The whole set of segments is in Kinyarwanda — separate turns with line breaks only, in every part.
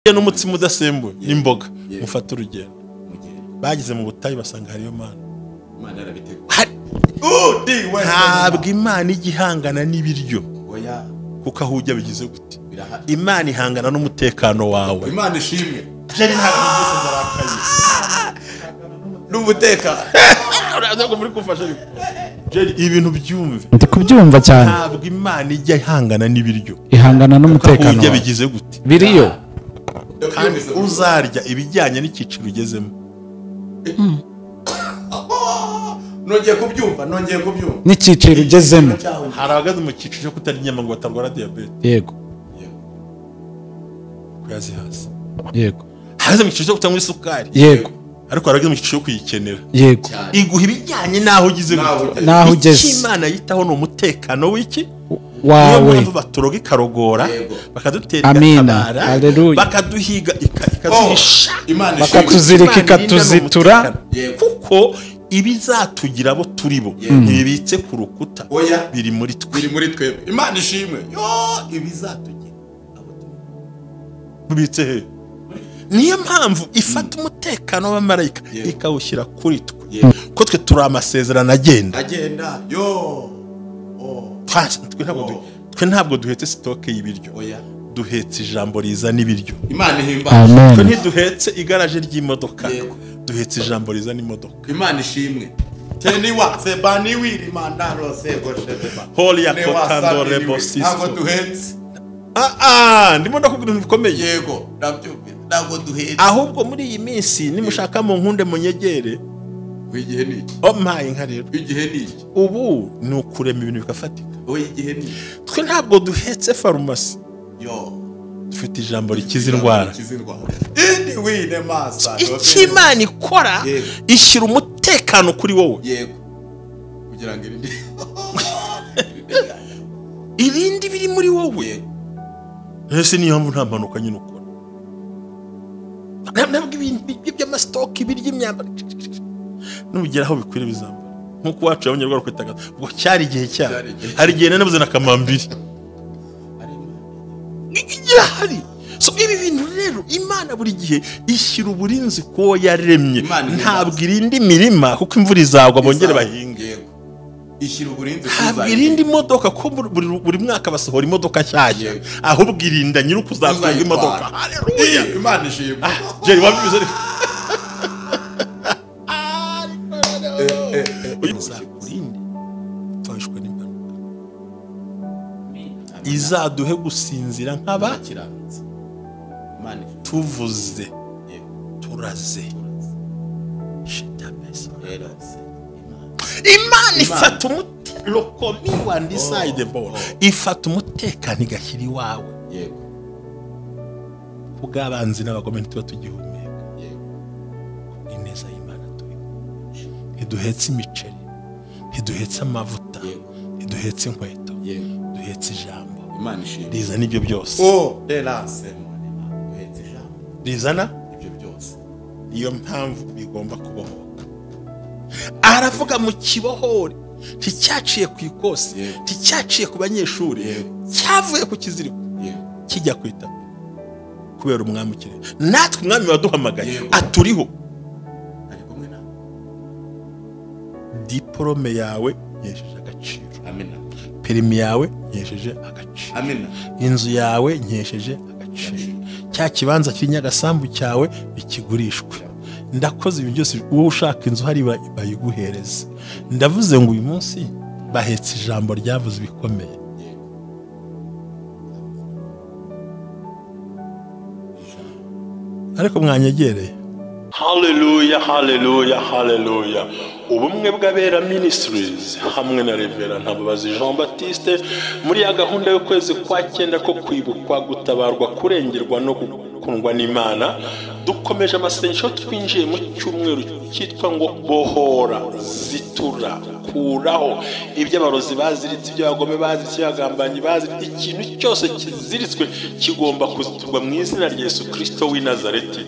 n'umutsima udasembuye n'imboga mufata urugendo bagize mu butayu basanga hariyo mana ntabwo Imana igihangana n'ibiryo kuko aho ujya bigize gute Imana ihangana n'umutekano wawe
Imana ishimwe
jeri ntabwo byose ndarakaye
n'umutekano
uraza ngo muri kufasha jeri ibintu byumve
ndi kubyumva cyane
ntabwo Imana ijya ihangana n'ibiryo
ihangana n'umutekano
aho ujya bigize gute
biriyo
kandi uzarya ibijyanye n'ikiciro ugezemo
nongeye kubyumva
n'ikiciro ugezemo
hari abagaze mu kiciro cyo kutarya inyama ngo batarwara diabete
yego
kuyazihaza
yego
haze mu kiciro cyo kutanywa isukari
yego
ariko harageze mu kiciro cyo kuyikenera
yego
iguha ibijyanye naho ugize
naho ugeze
Imana yitaho no umutekano w'iki
wawe
niyo baturoga ikarogora bakadutera
ikatabara
bakaduhiga ikazihisha
bakatuzirika ikatuzitura
kuko ibizatugira abo turi bo ntibibitse ku rukuta biri muri twe
Imana ishimwe ibizatugira abo turi
bibitse he niyo mpamvu ifata umutekano w'abamarayika ikawushyira kuri twe ko twe turi amasezerano agenda twe ntabwo duhetse sitoke y'ibiryo duhetse ijambo riza n'ibiryo
Imana ihimbaza
twe ntiduhetse igaraje ry'imodoka duhetse ijambo riza n'imodoka
Imana ishimwe teniwa sebani wiri mandaro sego sheba
holy yakotando rebosisi
ntabwo duhetse
ndimo ndakubwira ibintu bikomeye
yego ntabwo duhetse
ahubwo muri iyi minsi nimushaka mu nkunde munyegere
igihe niki
mpaye nka rero
igihe niki
ubu ni ukurema ibintu bikafatika
igihe niki
twe ntabwo duhetse farumasi dufite ijambo rikiza indwara icyo Imana ikora ishyira umutekano kuri wowe
kugira ngo
irindi biri muri wowe ese niyo mpamvu nta mpanuka nyine ukora ntabwo ibintu by'amasitoke birya imyambaro nugera aho bikwiriye bizambara nk'uko wacu y'abanyarwanda kwitaga ubwo cyari igihe cyabo hari igihe nabuze na kamambiri hari so ibi bintu rero Imana buri gihe ishyira uburinzi ko yaremye ntabwo irindi mirima kuko imvura izagwa bongere bahinge
ishyira uburinzi
ntabwo irindi modoka ko buri mwaka basohora imodoka nshyashya ahubwo irinda nyiri ukuzatunga imodoka haleluya
Imana ishimwe
jeri wabivuze ariko uzakurinde mfashwe n'impanuka izaduhe gusinzira nk'abakiranutsi tuvuze turaze Imana ifata umutekano wandi side ball ifata umutekano igashyira iwawe kubw'abanzi n'abagome tuba tugihumeka ineza y'Imana turi ntiduhetse imiceri ntiduhetse amavuta ntiduhetse inkweto duhetse ijambo rizana ibyo byose rizana ibyo byose niyo mpamvu bigomba kubohoka aravuga mu kibohore nticyaciye ku ikosi nticyaciye ku banyeshuri cyavuye ku kiziriko kijya kwita kubera umwami ukiri natwe umwami waduhamagaye aturiho ari kumwe nawe diplome yawe yesheje agaciro amena perimi yawe yesheje agaciro amena inzu yawe yesheje agaciro cya kibanza cy'inyagasambu cyawe ikigurishwe ndakoze ibi byose wowe ushaka inzu hari bayiguhereza ndavuze ngo uyu munsi bahetse ijambo ryavuze ibikomeye ariko mwanyegereye haleluya haleluya haleluya ubumwe bw'abera ministries hamwe na Revera Ntababazi Jean Baptiste muri ya gahunda yo kwezi kwa 9 ko kwibukwa gutabarwa kurengerwa no gukundwa n'Imana dukomeje amasengesho twinjiye mu cyumweru cyitwa ngo bohora, zitura, kuraho iby'abarozi baziritse, ibyo bagome baziritse, abagambanyi baziritse, ikintu cyose kiziritswe kigomba kuziturwa mu izina rya Yesu Kristo w'i Nazareti.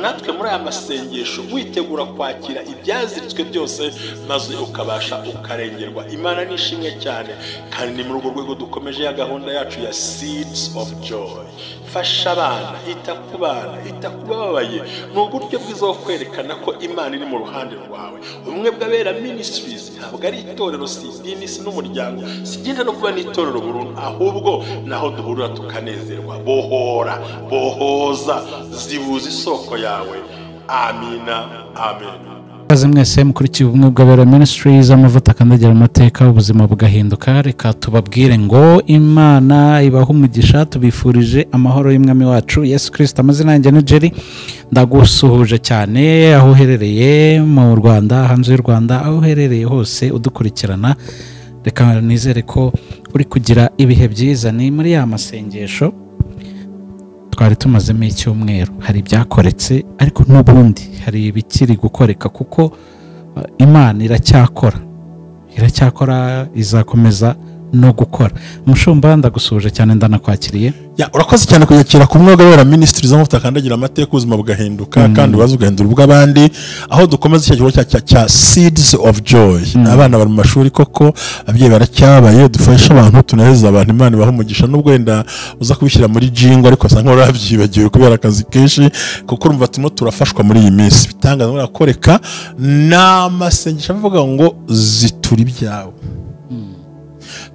Natwe muri aya masengesho witegura kwakira ibyaziritswe byose, maze ukabasha ukarengerwa. Imana nishimwe cyane, kandi ni muri urwo rwego dukomeje ya gahunda yacu ya Seeds of Joy. Fasha abana, ita ku bana, ita ku babaye. Ni uburyo bwiza bwo kwerekana ko Imana iri mu ruhande rwawe. Ubumwe bw'abera ministries ntabwo ari itorero, si idini, si n'umuryango, sigenda no kuba n'itorero burundu, ahubwo naho duhurira tukanezerwa. Bohora, bohoza, zibuza isoko yawe. Amina, amen.
Kaze mwese mukurikiye ubumwe bw'abera ministries, amavuta akandagira amateka, ubuzima bugahinduka. Reka tubabwire ngo Imana ibaha umugisha, tubifurije amahoro y'umwami wacu Yesu Kristo. Amazina yanjye ni Jerry, ndagusuhuje cyane aho uherereye mu Rwanda, hanze y'u Rwanda, aho uherereye hose udukurikirana. Reka nizere ko uri kugira ibihe byiza. Ni muri ya masengesho twari tumazemo icyumweru, hari ibyakoretse ariko n'ubundi hari ibikiri gukoreka, kuko Imana iracyakora, izakomeza no gukora. Mushumba, ndagusuhuje cyane, ndanakwakiriye.
Urakoze cyane kuyakira ku mwuga wera ministries z'amavuta akandagira amateka, ubuzima bugahinduka, kandi ubaza ugahindura ubw'abandi, aho dukomeza icyo gikorwa cya Seeds of Joy. Abana bari mu mashuri koko, ababyeyi baracyabaye, dufasha abantu, tunezeza abantu, Imana ibaha umugisha. Nubwo wenda uza kubishyira muri jingo, ariko asa nkaho urabyibagiwe kubera akazi kenshi, kuko urumva turimo turafashwa muri iyi minsi. Bitangaza birakoreka, n'amasengesho avuga ngo zitura ibyawe,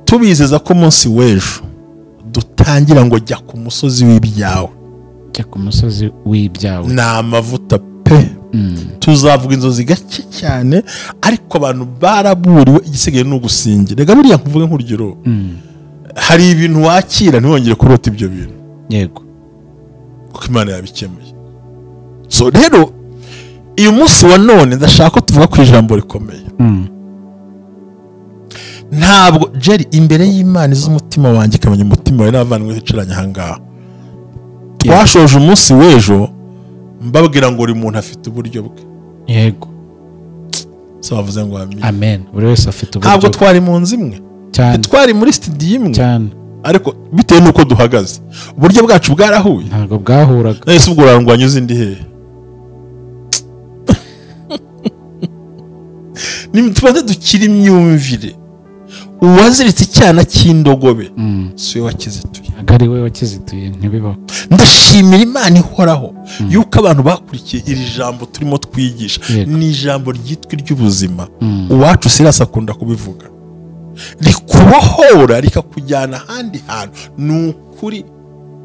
tubizeza ko umunsi w'ejo dutangira ngo jya ku musozi w'ibyawe.
Jya ku musozi w'ibyawe
ni amavuta pe. Tuzavuga inzozi gake cyane, ariko abantu baraburiwe, igisigaye ni ugusingira. Rega buriya nkuvuge nk'urugero, hari ibintu wakira ntiwongere kurota ibyo bintu.
Yego,
kuko Imana yabikemuye. So rero uyu munsi wa none ndashaka ko tuvuga ku ijambo rikomeye. Ntabwo Jerry, imbere y'Imana iz'umutima wanjye ikamenya umutima wawe n'abavandimwe hicaranye ahangaha, twashoje umunsi w'ejo mbabwira ngo buri muntu afite uburyo bwe.
Yego,
so bavuze ngo
amen. Buri wese afite uburyo.
Ntabwo twari mu nzu imwe cyane, twari muri studio imwe cyane, ariko bitewe n'uko duhagaze uburyo bwacu bwarahuye.
Ntabwo bwahuraga.
Nahise ubwo urangwanya uzindi hehe. Tubanze dukira imyumvire. Uwaziritse icyana cy'indogobe si we wakizituye.
Agari we wakizituye, ntibibaho.
Ndashimira Imana ihoraho yuko abantu bakurikiye iri jambo turimo twigisha. Ni ijambo ryitwa iry'ubuzima. Uwacu Sirasa akunda kubivuga, rikubohora rikakujyana ahandi hantu. Ni ukuri,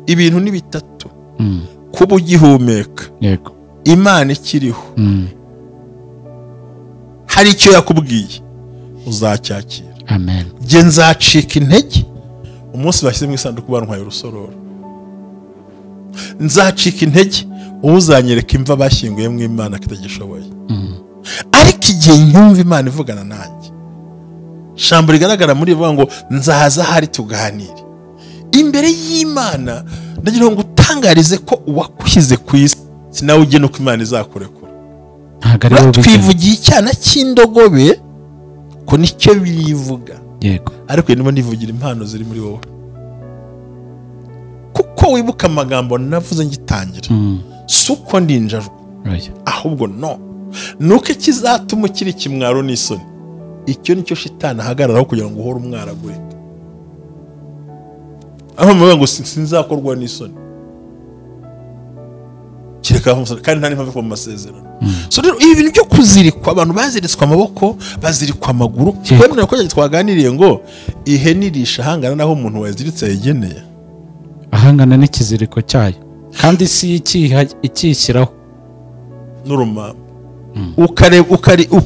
ibintu ni bitatu: kuba ugihumeka, Imana ikiriho, hari icyo yakubwiye, uzacyakira.
Amen.
Jye nzacika intege umunsi bashyize mu isanduku bantwaye urusororo. Nzacika intege uzanyereka imva bashyinguye mu Imana kitagishoboye. Ariko igihe nyumva Imana ivugana nanjye, ijambo rigaragara muri ivuga ngo nzaza hari tuganire. Imbere y'Imana ndagira ngo utangarize ko uwakushyize ku isi sinawe ugena uko Imana izakurekura. Twivugiye icyana cy'indogobe ko nicyo birivuga.
Yego,
ariko niba nivugira impano ziri muri wowe, kuko wibuka amagambo navuze ngitangira, suko ndinjajwe, ahubwo nuko ikizatuma ukiri ikimwaro n'isoni. Icyo nicyo shitani ahagararaho kugira ngo uhore umwaragurika. Aho muvuga ngo sinzakorwa n'isoni, kireka kandi nta n'impamvu mu masezerano. So rero ibi bintu byo kuzirikwa, abantu baziritswe amaboko, bazirikwa amaguru. Twemera ko twaganiriye ngo ihene irisha ahangana naho umuntu waziritse yayigeneye,
ahangana n'ikiziriko cyayo, kandi si ikishyiraho
n'urumamba.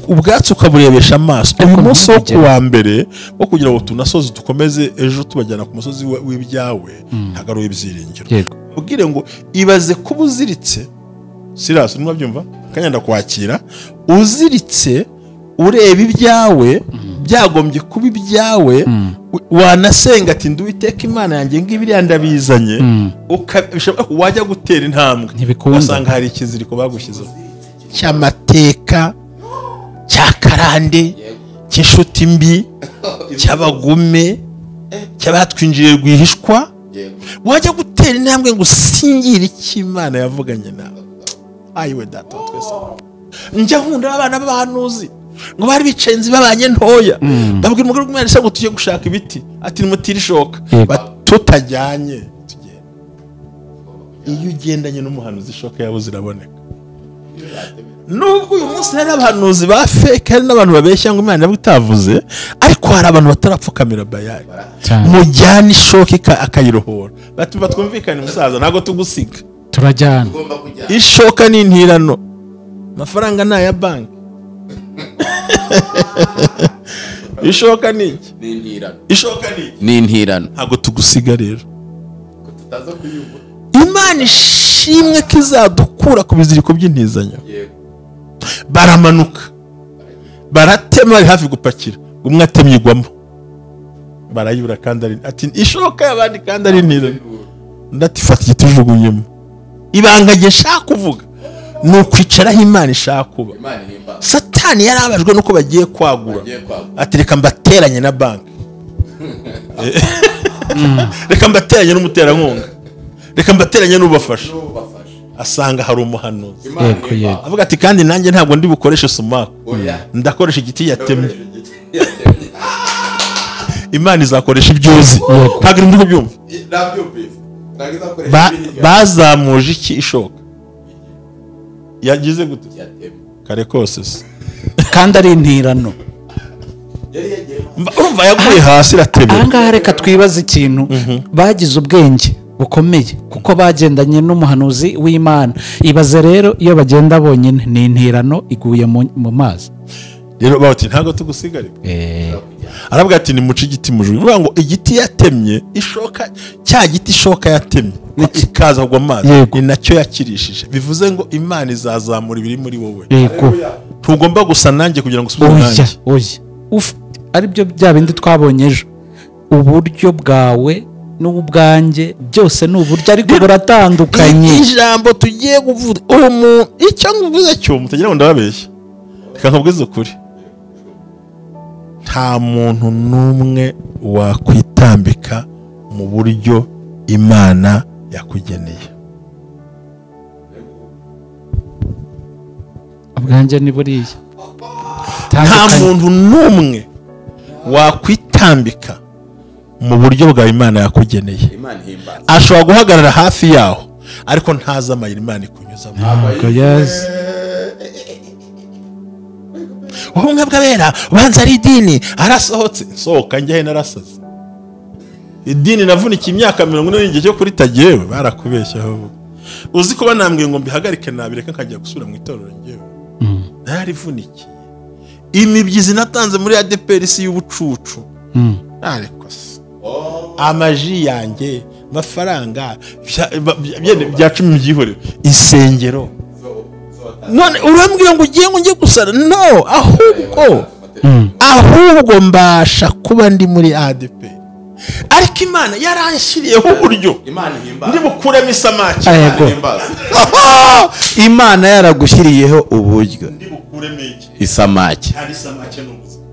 Ubwatsi ukaburebesha amaso. Uyu munsi wo kuwa mbere wo kugira ngo tunasoze dukomeze ejo tubajyana ku musozi w'ibyawe, ntabwo ari uw'ibyiringiro. Ubwire ngo ibaze kuba uziritse, Sirasa nimba byumva, kanyanda kwakira, uziritse ureba ibyawe byagombye kuba ibyawe wanasenga ati nduwiteka Imana yanjye ngibiriya ndabizanye wajya gutera intambwe ugasanga hari ikiziriko bagushyizeho cy'amateka cy'akarande cy'inshuti mbi cy'abagume cy'abatwinjiriye rwihishwa wajya gutera intambwe ngo usingire icyo Imana yavuganye nawe. Ayiwe data twese njya nkunda abana b'abahanuzi ngo bari bicaye inzi babanye ntoya babwira umugore w'umwana se ngo tujye gushaka ibiti ati nimutira ishoka tutajyanye tugenda. Iyo ugendanye n'umuhanuzi ishoka yabuze iraboneka. Nubwo uyu munsi hari abahanuzi ba fake hari n'abantu babeshya ngo Imana itavuze, ariko hari abantu batarapfukamira bayari mujyana ishoka akayirohora bati batwumvikane musaza ntago tugusiga
turajyana.
Ishoka ni intirano, amafaranga ni aya banki. Ishoka ni iki?
Ni intirano.
Ishoka
ni intirano.
Ntago tugusiga rero. Imana ishimwe ko izadukura ku biziriko by'intizanyo. Baramanuka baratema ari hafi gupakira umwe atemye igwamo barayibura kandi ari ati ishoka y'abandi kandi ari intirano. Ndati fata igitujugunyemo. Ibanga rye shaka kuvuga ni ukwicaraho Imana ishaka kuba. Satani yarabajwe nuko bagiye kwagura ati reka mbateranye na banki, reka mbateranye n'umuterankunga, reka mbateranye n'ubafasha. Asanga hari umuhanuzi avuga ati kandi nanjye ntabwo ndi bukoreshe sumaku, ndakoresha igiti yatemye. Imana izakoresha ibyuzi ntabwo ndi kubyumva. Bazamuje iki ishoka yagize gute kare kose se
kandi ari intirano.
urumva yaguye hasi iratemera.
Ahangaha reka twibaze ikintu bagize ubwenge bukomeye kuko bagendanye n'umuhanuzi w'Imana. Ibaze rero iyo bagenda bonyine ni intirano iguye mu mazi.
Rero bati ntago tugusigare. Aravuga ati ni muci igiti mujuru. Uvuga ngo igiti yatemye ishoka cya giti ishoka yatemye ikaza kugwa amazi ni nacyo yakirishije. Bivuze ngo Imana izazamura ibiri muri wowe. Ntugomba gusa nanjye kugira ngo usubire nanjye.
Ari byo bya bindi twabonye ejo. Uburyo bwawe n'ubwanjye byose ni uburyo ariko buratandukanye.
Ijambo tugiye kuvuga icyo nguvuze cyo mutagira ngo ndababeshya. Reka nkubwize ukuri. Nta muntu n'umwe wakwitambika mu buryo Imana yakugeneye.
Ubwanjye ni buriya.
Nta muntu n'umwe wakwitambika mu buryo bwa Imana yakugeneye. Ashobora guhagarara hafi yaho ariko ntaza amayira Imana ikunyuzamo. Ubumwe bw'abera ubanza ari idini arasohotse sohoka njye narasaze. Idini navunikiye imyaka 40 n'igihe cyo kuri tagewe barakubeshyaho. Uzi ko banambwiye ngo mbihagarike nabireka nkajya gusura mu itorero njyewe. Narivunikiye. Imibyizi natanze muri ADPR isi y'ubucucu. Ariko amaji yanjye mafaranga bya 10 byihorera insengero. None urambwira ngo ugiye ngo njye gusara no ahubwo mbasha kuba ndi muri ADP ariko Imana yaranshiriyeho uburyo ndi bukuremo isamaki.
Imana yaragushyiriyeho uburyo
ndi bukuremo iki
isamaki.
Hari isamaki n'ubuzima.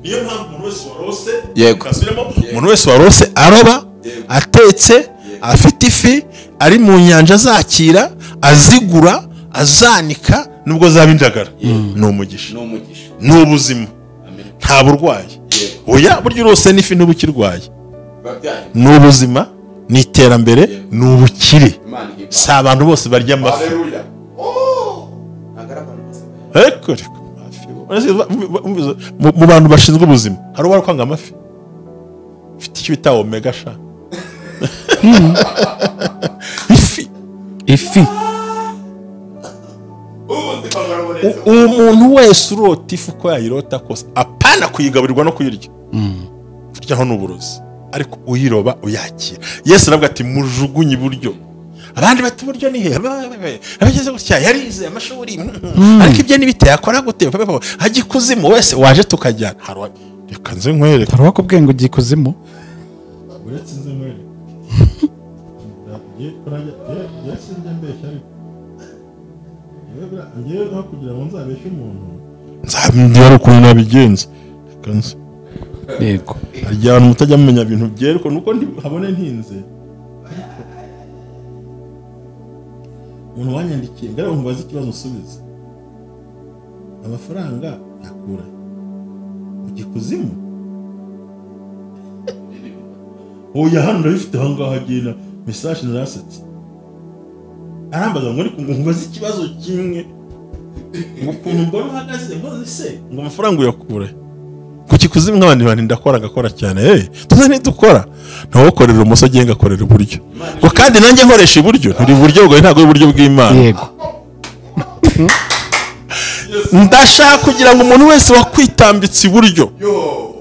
Niyo mpamvu umuntu wese warose
yego
umuntu wese warose aroba atetse afite ifi ari mu nyanja azakira azigura azanika nubwo zaba indagara. Ni umugisha ni ubuzima nta burwayi. Oya buryo urose n'ifi n'ubukirwaye ni ubuzima ni iterambere ni ubukire. Si abantu bose barya amafi. Mu bantu bashinzwe ubuzima hari uwari kwanga amafi ufite icyo bita omega sha ifi umuntu wese urota ifu ko yayirota kose apana kuyigaburirwa no kuyirya kuryaho n'uburozi ariko uyiroba uyakira. Yesu aravuga ati mujugunye iburyo abandi bati buryo ni he abageze gutya yarize amashuri ariko ibyo nibite yakora gute hajye kuzimu wese waje tukajyana reka nze nkwereke.
hari uwakubwiye ngo ugiye ikuzimu
uretse nze nkwereke. Yasinze mbeshya ariko ngewe aho kugira ngo nzabeshye umuntu nzabindira ukuntu nabigenza. Reka nze.
yego
hari igihe abantu mutajya mumenya ibintu byereko nuko habone ntinze. Umuntu wanyandikiye ngara umubaza ikibazo usubiza. Amafaranga yakura ugikuzimu. Oya hano ndabifite aho ngaho agenda message narasetse. Arambaza ngo ariko umubaza ikibazo kimwe ngo ukuntu mbona uhagaze ngo se ngo amafaranga uyakura kuki kuzimu nk'abandi bantu ndakora ngakora cyane. Tuza ntidukora ntawo korera umuso genga akorera uburyo ngo kandi nanjye nkoresha iburyo nturi uburyo bwo ntago uburyo bw'Imana.
yego
Ndashaka kugira ngo umuntu wese wakwitambitse iburyo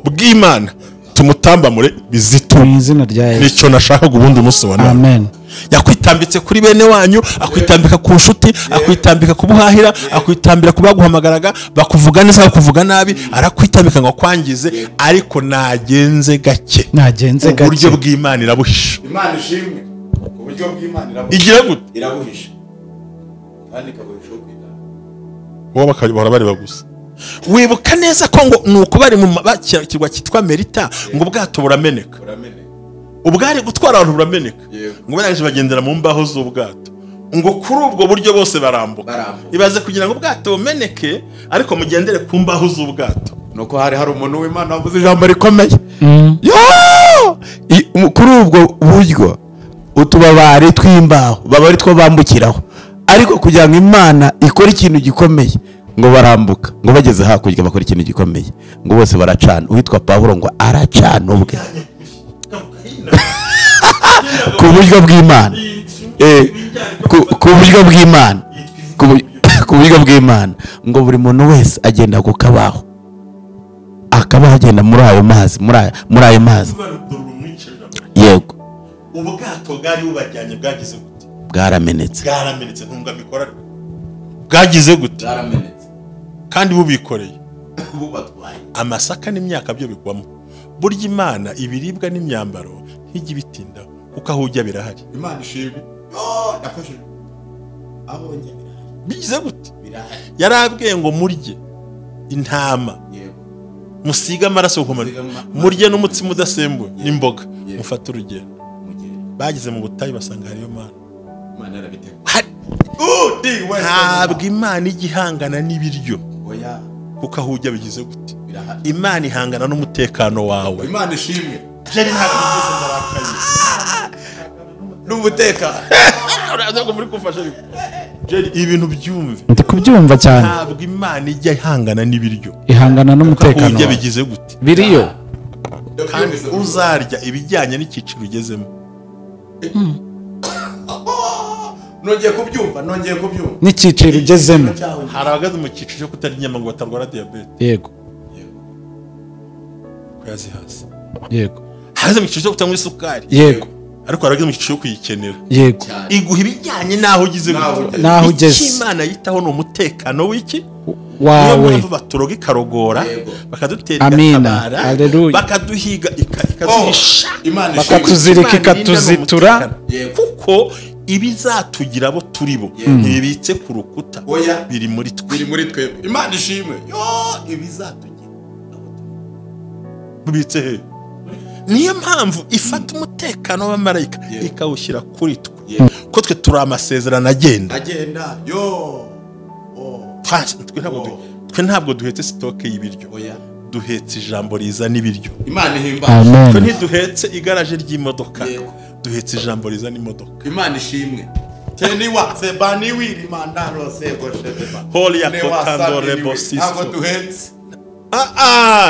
bw'Imana tumutambamure bizito
mu izina rya Yesu.
nicyo nashaka ubundi umusobanura.
amen.
yakwitambitse kuri bene wanyu, akwitambika ku nshuti, akwitambika ku buhahira, akwitambira ku baguhamagaraga bakuvuga neza bakuvuga nabi, arakwitambika ngo akwangize ariko nagenze gake.
nagenze gake
uburyo bw'Imana irabuhisha.
Imana ishimwe uburyo bw'Imana irabuhisha.
Igira gute?
Irabuhisha kandi ikabuhisha kwita
wowe bakabara bari bagusa. Wibuka neza ko ngo nuko bari mu kirwa cyitwa Merita ngo ubwato burameneka. Ubwari gutwara abantu burameneka ngo barangije bagendera mu mbaho z'ubwato ngo kuri ubwo buryo bose barambuka. Ibaze kugira ngo ubwato bumeneke ariko mugendere ku mbaho z'ubwato.
nuko hari umuntu w'Imana wavuze ijambo rikomeye.
Kuri ubwo buryo utubabare tw'imbaho baba ari two bambukiraho, ariko kugira ngo Imana ikore ikintu gikomeye ngo barambuka, ngo bageze hakurya bakora ikintu gikomeye ngo bose baracana. Uwitwa Pawulo ngo aracana ubwe ku buryo bw'Imana, ku buryo bw'Imana, ku buryo bw'Imana ngo buri muntu wese agenda ku kabaho, akaba agenda muri ayo mazi, muri ayo mazi. Yego
ubwato bwari bubajyanye bwagize gute?
Bwaramenetse
ntunga mikora bwagize gute?
Zaramenetse
kandi bubikoreye
bubatwaye
amasaka n'imyaka byo bigwamo. Burya Imana ibiribwa n'imyambaro ntijya bitinda kuko aho ujya birahari.
Imana ishimwe yafashe aho ujya birahari.
Bigize gute?
Birahari.
Yarabwiye ngo murye intama, musiga amaraso ku murye n'umutsima udasembuye n'imboga, mufata urugendo. Bagize mu butayu basanga hariyo Imana
yarabiteguye.
Ntabwo Imana igihangana n'ibiryo kuko aho ujya bigize gute? Imana ihangana n'umutekano wawe.
Imana ishimwe
Jeri ntabwo byose ndarakaye
n'umutekano.
uraza ngo muri kumfasha Jeri ibintu byumve.
ndi kubyumva cyane.
Ntabwo Imana ijya ihangana n'ibiryo,
ihangana n'umutekano
ujya bigize gute?
biriyo
kandi uzarya ibijyanye n'icyiciro ugezemo.
Nongeye kubyumva
n'icyiciro ugezemo.
Hari abagaze mu cyiciro cyo kutarya inyama ngo batarwara diabete.
yego
kuyazihaza.
yego
Haze mu cyiciro cyo kutanywa isukari.
yego
ariko harageze mu cyiciro cyo kuyikenera.
yego
iguha ibijyanye naho ugize gute?
naho ugeze.
Imana yitaho no umutekano w'iki
wawe.
baturoga ikarogora bakadutera
Amina. Haleluya.
bakaduhiga ikaduhisha,
bakatuzirika ikatuzitura,
kuko ibizatugira abo turi bo ntibibitse ku rukuta, biri muri twe.
Imana ishimwe ibizatugira
bibitse he? Niyo mpamvu ifata umutekano w'abamarayika ikawushyira kuri twe, ko twe turi amasezerano agenda. Twe ntabwo duhetse sitoke y'ibiryo, duhetse ijambo riza n'ibiryo.
Imana ihimbaje.
Twe ntiduhetse igaraje ry'imodoka, duhetse ijambo riza n'imodoka.
Imana ishimwe Niwa se bani wiri mandaro se gosheba
Holy yakotando rebosisi.
Ntabwo duhetse.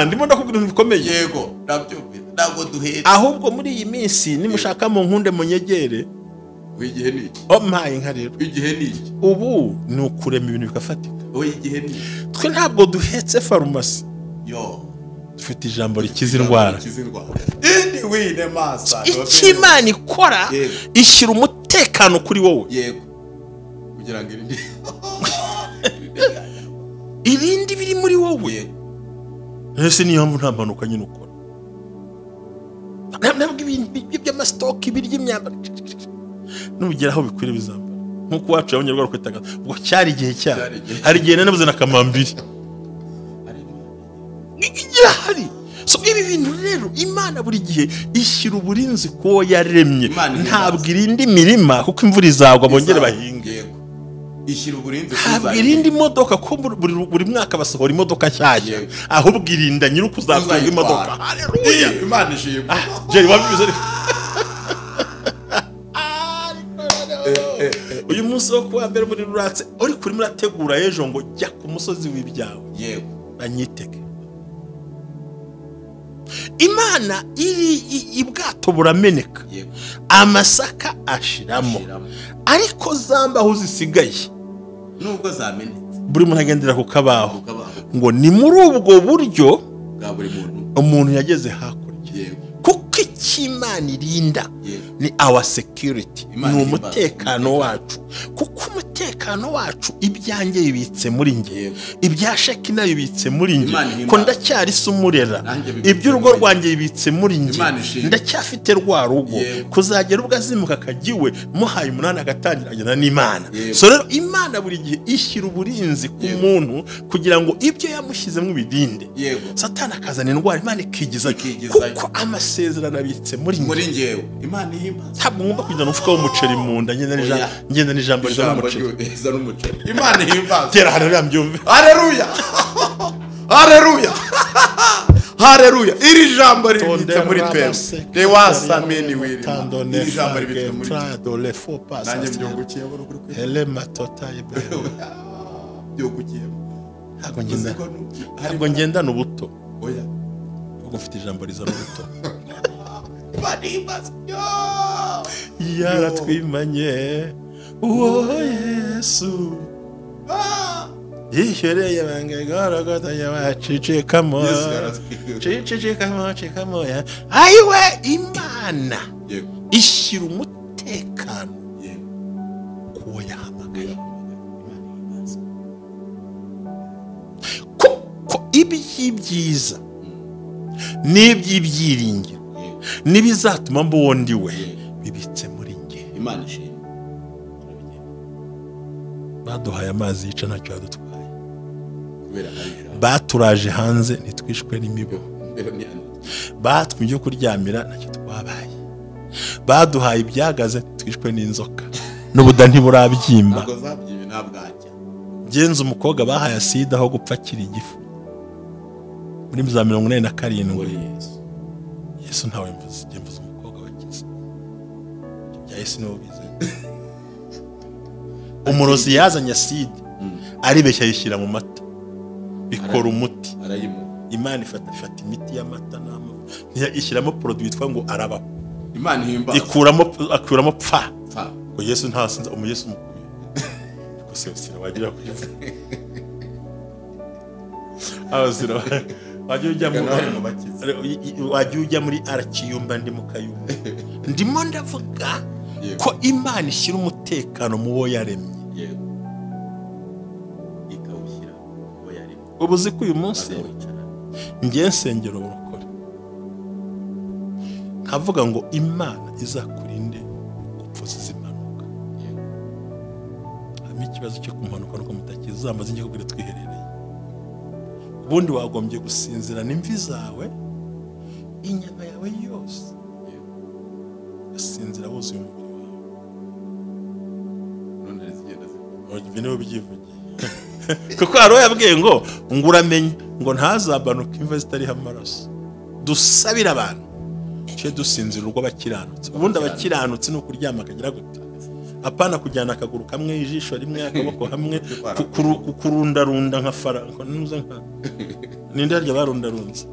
Ndimo ndakubwira ibintu bikomeye.
Yego ndabyumvise. Ntabwo duhetse.
Ahubwo muri iyi minsi nimushaka mu nkunde munyegere.
Igihe ni iki?
Mpaye nka rero.
Igihe ni iki?
Ubu ni ukurema ibintu bikafatika.
Igihe ni iki?
Twe ntabwo duhetse farumasi. Dufite ijambo rikiza indwara. Icyo Imana ikora ishyira umutekano kuri wowe.
Yego. Kugira ngo irinde.
Irindi biri muri wowe. ese niyo mpamvu nta mpanuka nyine ukora ntabwo ibintu by'amasitoke birya imyambaro nugera aho bikwiriye bizambara nk'uko wacu y'abanyarwanda kwitaga ubwo cyari igihe cyabo hari igihe nanabuze na kamambiri igihari. So ibi bintu rero Imana buri gihe ishyira uburinzi ko yaremye, ntabwo irindi imirima kuko imvura izagwa bongere bahinge,
ishyira uburinzi
ntabwo irindi imodoka ko buri mwaka basohora imodoka nshyashya, ahubwo irinda nyiri ukuzatunga imodoka. Haleluya,
Imana ishimwe.
Jerry wabivuze uyu munsi wo kuwa mbere muri ruratse uri kuri murategura ejo ngo jya ku musozi w'ibyawe,
yego
banyitege. Imana iri ibwato burameneka, amasaka ashiramo, ariko zambaho zisigaye
nubwo zamenetse
buri muntu agendera ku kabaho, ngo ni muri ubwo buryo
bwa buri
umuntu yageze hakurya. Kuko Imana irinda ni our security, ni umutekano wacu. Kuko umutekano wacu ibyanjye bibitse muri nge, ibya Shekina bibitse muri nge, ko ndacyari sumurera, iby'urugo rwanjye bibitse muri nge, ndacyafite rwa rugo, kuzagera ubwo azimuka kagiwe muhaye umunani agatangira agenda n'Imana. So rero Imana buri gihe ishyira uburinzi ku muntu kugira ngo ibyo yamushyizemo ibidinde. Satani akazana indwara, Imana ikigiza, kuko amasezerano abitse muri
ngewe. Imana ihimbaza,
ntabwo ngomba kujya n'umufuka w'umuceri mu nda ngenda n'ijambo
n'umuceri. Imana ihimbaza.
Tera haleluya mbyumve.
Haleluya. Haleluya. Haleluya. Iri jambo ribitse muri twese. De wasameni wiri. Iri jambo ribitse muri twese. Nanjye mbyungukiye buri kuri.
Hele matota yebwe.
Byungukiye.
Ntabwo ngenda n'ubuto.
Oya.
Ubwo mfite ijambo riza n'ubuto.
Badibas.
Yaratwimanye uwo Yesu. Yishyereye bange garagata yabacicikamo. Cicikamo ya. Ayiwe Imana ishyira umutekano kuwo yahamagaye. Ko iby'ibyiza n'iby'ibyiringiro n'ibizatuma mbondi we bibitse muri nge.
Imana ishimwe.
Baduhaye amazi yica ntacyo yadutwaye, baturaje hanze ntitwishwe n'imibu, batwimye ibyo kuryamira ntacyo twabaye, baduhaye ibyagaze ntitwishwe n'inzoka, n'ubuda ntiburabyimba. Genza umukobwa bahaye asida aho gupfa akiri igifu muri za 47. Yesu ntawe mvuze, mvuze umukobwa wakize. Bya Yesu niwo bize. Umurozi yazanye aside aribeshya yishyira mu mata, bikora umuti. Imana ifata imiti y'amata n'amavuta ishyiramo produit yitwa ngo araba.
Imana ihimbaza,
akuramo pfa. Ngo Yesu ntasinza Yesu mukuye. Ko sira wagira kwivuga. Abazira wajya ujya muri arakiyumba ndi mukayumba. Ndimo ndavuga ko Imana ishyira umutekano mu wo yaremye.
Ikawushyira mu wo yaremye.
Ubuzi ko uyu munsi ngiye nsengero burokore, nkavuga ngo Imana izakurinde gupfuza izimanuka. Harimo ikibazo cyo kumanuka nuko mutakizambaza ngiye kubwira twiherereye. Ubundi wagombye gusinzira n'imvi zawe, inyama yawe yose ugasinzira wuzuye umubiri wawe.
None zigenda
ibyo niho byivugiye. Kuko haro yabwiye ngo uramenye ngo ntazabanuka imva zitariho amaraso. Dusabira abantu cyo dusinzira urwo bakiranutse. Ubundi abakiranutse no kuryama akagira gute, apana kujyana akaguru kamwe, ijisho rimwe, akaboko hamwe, kukurundarunda nka faranko nuze nka ninde harya barundarunze.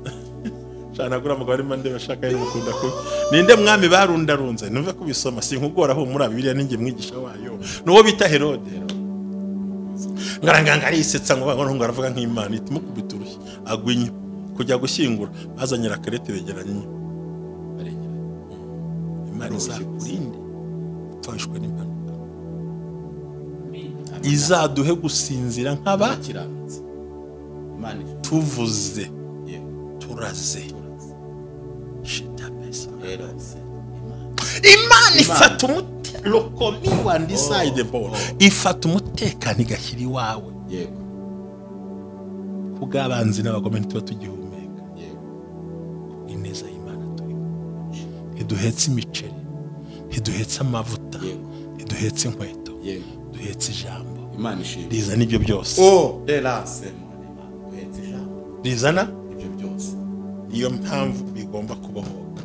Cyane agura mugabo ari mande bashaka y'ubukunda ko ninde mwami barundarunze. Numve kubisoma sinkugora ho muri Bibiliya ninge mwigisha wayo nuwo bita Herode. Ngaranganga arisetsa ngo ngo aravuga nk'Imana itimukubita urushyi agwinya kujya gushyingura bazanyira karete begeranye. Imana izakurinde twashwe n'impanuka, izaduhe gusinzira nk'abakiranutse. Tuvuze turaze Imana ifata ifata umutekano igashyira iwawe kubw'abanzi n'abagome ntituba tugihumeka ineza y'Imana turimo ntiduhetse imiceri ntiduhetse amavuta ntiduhetse inkweto duhetse ijambo rizana ibyo byose rizana ibyo byose niyo mpamvu bigomba kubohoka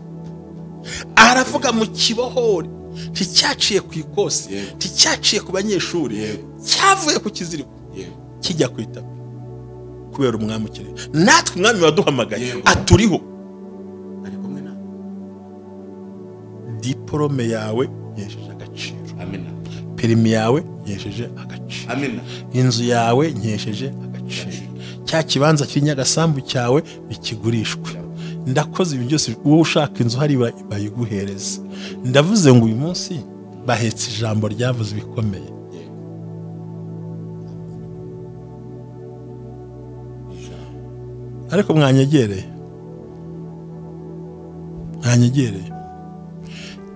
aravuga mu kibohore nticyaciye ku ikosi nticyaciye ku banyeshuri cyavuye ku kiziriko kijya ku itapi kubera umwami ukiri natwe umwami waduhamagaye aturiho ari kumwe nawe diplome yawe yesheje agaciro amina perimi yawe yesheje agaciro amina inzu yawe yesheje agaciro cya kibanza cy'inyagasambu cyawe bikigurishwe ndakoze ibi byose wowe ushaka inzu hari bayiguhereza ndavuze ngo uyu munsi bahetse ijambo ryavuze bikomeye ariko mwanyegereye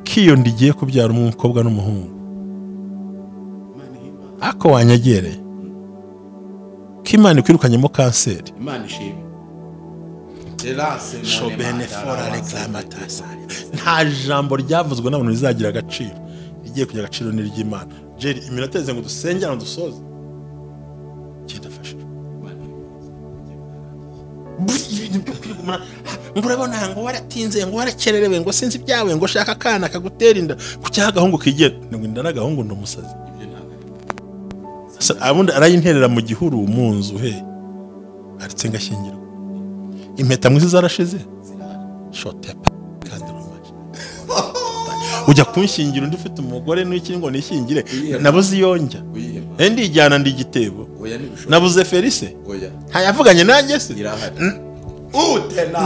kiyo ndigiye kubyara umukobwa n'umuhungu ako wanyegereye ko Imana ikwirukanyemo kanseri Imana ishimwe nta jambo ryavuzwe n'abantu rizagira agaciro rigiye kugira agaciro ni ry'Imana Jerry iminota ngo dusengera dusoze ngo urabona ngo waratinze ngo warakererewe ngo sinzi ibyawe ngo shaka akana kagutera inda ku cyaha gahungu kigera ngo inda n'agahungu ndo musazi abundi arayinterera mu gihuru mu nzu he aritse ngashyingirwa impeta mwiza zarashize shote kandi romaje ujya kunshingira undi ufite umugore n'iki ngo nishyingire nabuze iyonjya ndijyana ndi igitebo nabuze Felice ntayavuganye nanjye se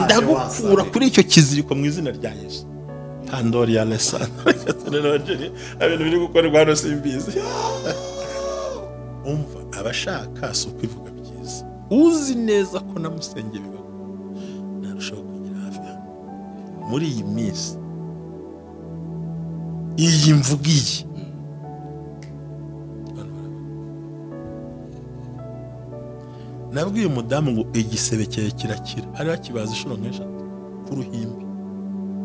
ndagukura kuri icyo kiziriko mu izina rya Yesu tandori ya lesana ibintu biri gukorerwa hano simbizi umva abashaka si ukwivuga byiza uzi neza ko namusengeye bibaho narushaho kugira hafi hano muri iyi minsi iyi mvugiye nabwiye umudamu ngo igisebe cyawe kirakira ari bakibaza inshuro nk'eshatu ku ruhimbi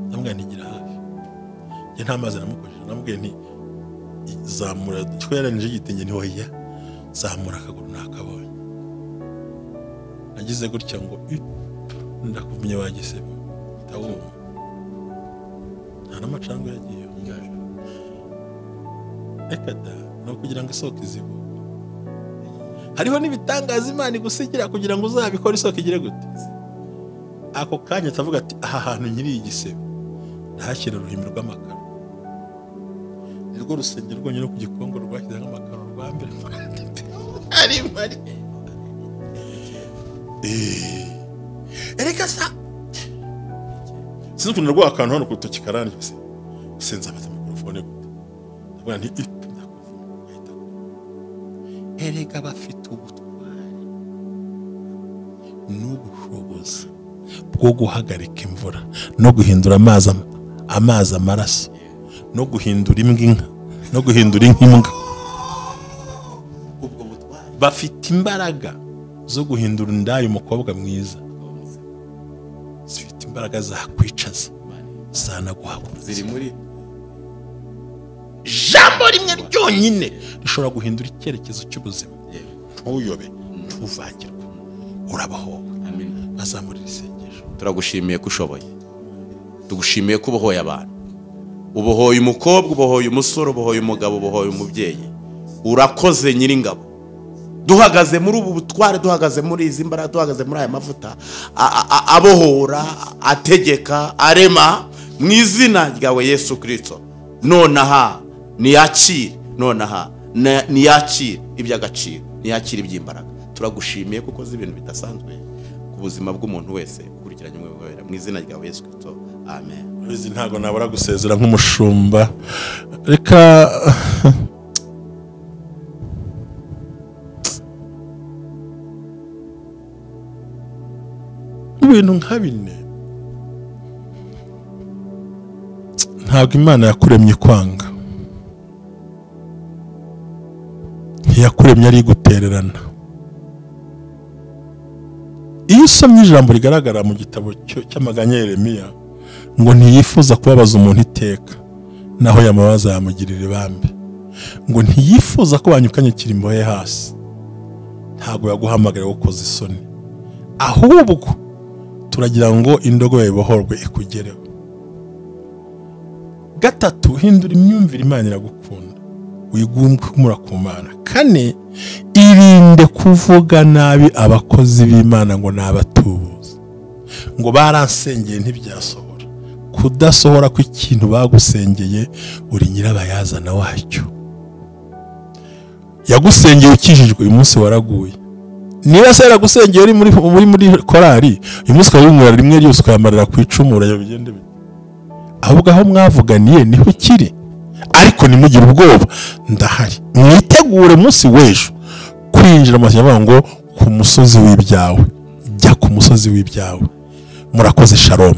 namubwiye ntigira hafi njye nta mazi namukojeje namubwiye nti zamura tweranije igitenge niho ya zamura akaguru nakabonye nagize gutya ngo ndakuvumye wagisebe ndawumva nta n'amacandwe yagiye reka da no kugira ngo isoko izibo hariho n'ibitangaza Imana igusigira kugira ngo uzabikore isoko igire gute ako kanya tavuga ati aha hantu nyiri igisebe ndahashyira uruhimbi rw'amakaro nirwo rusengero rwonyine ku Gikongo rwashyize nk'amakaro rwa mbere ari mari ereka sa sinzi ukuntu rwa akantu hano ku rutoki karanditse sinzi abata mikrofone gute ndavuga nti erega bafite ubutwari n'ubushobozi bwo guhagarika imvura no guhindura amazi amaraso no guhindura imbwa inka no guhindura inkimbwa bafite imbaraga zo guhindura indaya umukobwa mwiza zifite imbaraga zakwicaza zanaguhagurutsa ziri muri jambo rimwe ryonyine rishobora guhindura icyerekezo cy'ubuzima ntuyobe ntuvangirwe urabaho bazamurira isengesho
turagushimiye ko ushoboye tugushimiye ko ubohoye abantu ubohoye umukobwa ubohoye umusore ubohoye umugabo ubohoye umubyeyi urakoze nyiringabo duhagaze muri ubu butware duhagaze muri izi mbaraga duhagaze muri aya mavuta abohora ategeka arema mu izina ryawe Yesu Kristo nonaha niyakire nonaha niyakire iby'agaciro niyakire iby'imbaraga turagushimiye kuko uzi ibintu bidasanzwe ku buzima bw'umuntu wese ukurikiranye mu izina ryawe Yesu Kristo amen.
Izi ntago nabura gusezera nk'umushumba reka bintu nka bine ntabwo Imana yakuremye kwanga, ntiyakuremye ari gutererana. Iyo usomye ijambo rigaragara mu gitabo cy'amaganya ya Yeremiya ngo ntiyifuza kubabaza umuntu iteka, naho yamabaza yamugirira ibambe, ngo ntiyifuza ko banyukanyukira imbohe hasi, ntabwo yaguhamagara gukoza isoni, ahubwo turagira ngo indogobe ibohorwe ikugereho. Gatatu, hindura imyumvire, Imana iragukunda, wigumura ku Mana. Kane, irinde kuvuga nabi abakozi b'Imana ngo nabatubuza, ngo baransengeye ntibyasohora. Kudasohora kw'ikintu bagusengeye uri nyirabayazana wacyo. Yagusengeye ukijijwe, uyu munsi waraguye. Niba se yaragusengeye uri muri korari, uyu munsi ukabimura rimwe ryose ukayamarira ku icumu, urabigende bite? Ahubwo aho mwavuganiye niho kiri. Ariko nimugire ubwoba, ndahari. Mwitegure munsi w'ejo kwinjira mu mashyamba ngo ku musozi w'ibyawe. Jya ku musozi w'ibyawe. Murakoze, shalom.